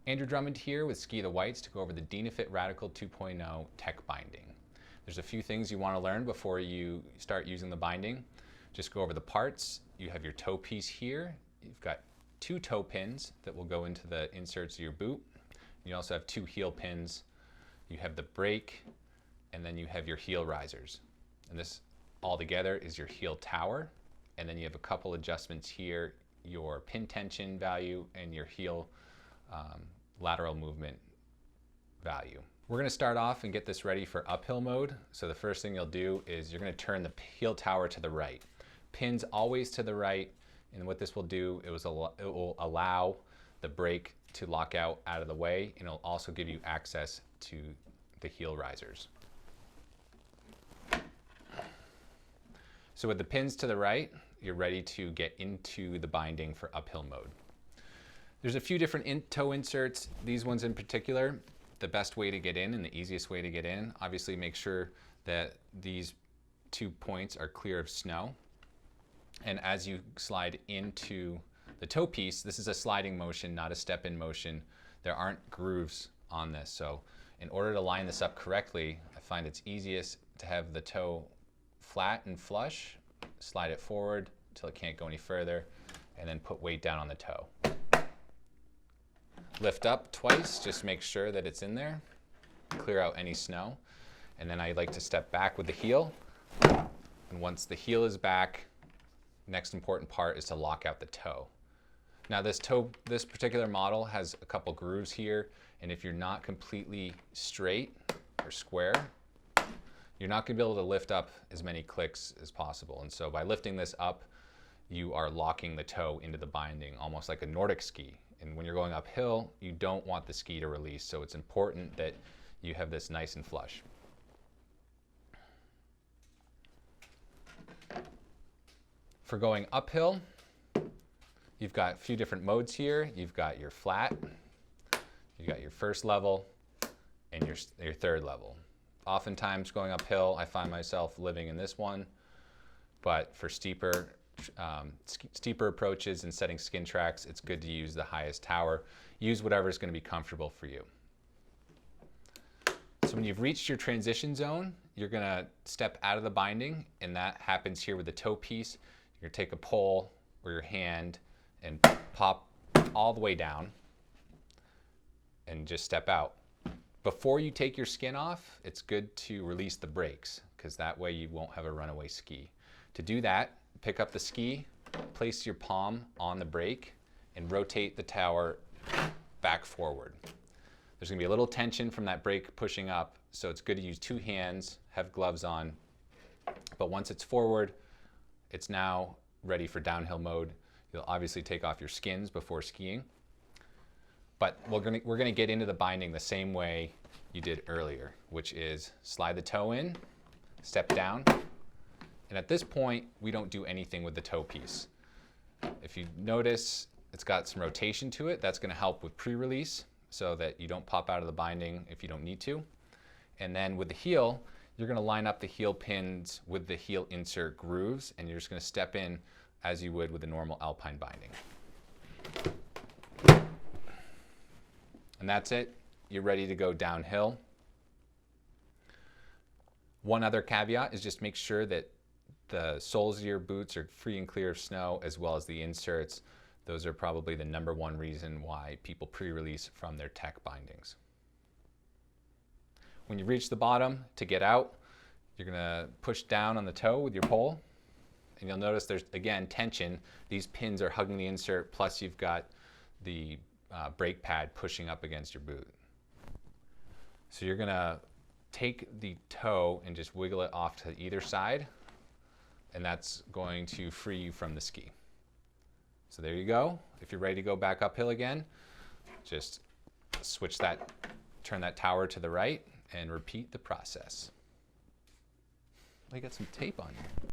Andrew Drummond here with Ski the Whites to go over the Dynafit Radical 2.0 tech binding. There's a few things you want to learn before you start using the binding. Just go over the parts. You have your toe piece here. You've got 2 toe pins that will go into the inserts of your boot. You also have 2 heel pins. You have the brake, and then you have your heel risers. And this all together is your heel tower. And then you have a couple adjustments here, your pin tension value and your heel lateral movement value. We're going to start off and get this ready for uphill mode. So the first thing you'll do is you're going to turn the heel tower to the right. Pins always to the right, and what this will do, it will allow the brake to lock out of the way, and it'll also give you access to the heel risers. So with the pins to the right, you're ready to get into the binding for uphill mode. There's a few different toe inserts. These ones in particular, the best way to get in and the easiest way to get in, obviously make sure that these 2 points are clear of snow. And as you slide into the toe piece, this is a sliding motion, not a step-in motion. There aren't grooves on this. So in order to line this up correctly, I find it's easiest to have the toe flat and flush, slide it forward until it can't go any further, and then put weight down on the toe. Lift up twice, just make sure that it's in there, clear out any snow, and then I like to step back with the heel, and once the heel is back, next important part is to lock out the toe. Now this particular model has a couple grooves here, and if you're not completely straight or square, you're not going to be able to lift up as many clicks as possible. And so by lifting this up, you are locking the toe into the binding, almost like a Nordic ski. And when you're going uphill, you don't want the ski to release, so it's important that you have this nice and flush. For going uphill, you've got a few different modes here. You've got your flat, you've got your first level, and your third level. Oftentimes going uphill, I find myself living in this one, but for steeper approaches and setting skin tracks, it's good to use the highest tower. Use whatever is going to be comfortable for you. So when you've reached your transition zone, you're going to step out of the binding, and that happens here with the toe piece. You're going to take a pole or your hand and pop all the way down and just step out. Before you take your skin off, it's good to release the brakes, because that way you won't have a runaway ski. To do that, pick up the ski, place your palm on the brake, and rotate the tower back forward. There's going to be a little tension from that brake pushing up, so it's good to use 2 hands, have gloves on. But once it's forward, it's now ready for downhill mode. You'll obviously take off your skins before skiing. But we're going to get into the binding the same way you did earlier, which is slide the toe in, step down, and at this point, we don't do anything with the toe piece. If you notice, it's got some rotation to it. That's going to help with pre-release so that you don't pop out of the binding if you don't need to. And then with the heel, you're going to line up the heel pins with the heel insert grooves, and you're just going to step in as you would with a normal alpine binding. And that's it. You're ready to go downhill. One other caveat is just make sure that the soles of your boots are free and clear of snow, as well as the inserts. Those are probably the #1 reason why people pre-release from their tech bindings. When you reach the bottom, to get out, you're going to push down on the toe with your pole, and you'll notice there's, again, tension. These pins are hugging the insert, plus you've got the brake pad pushing up against your boot. So you're going to take the toe and just wiggle it off to either side, and that's going to free you from the ski. So there you go. If you're ready to go back uphill again, just turn that tower to the right and repeat the process. I got some tape on you.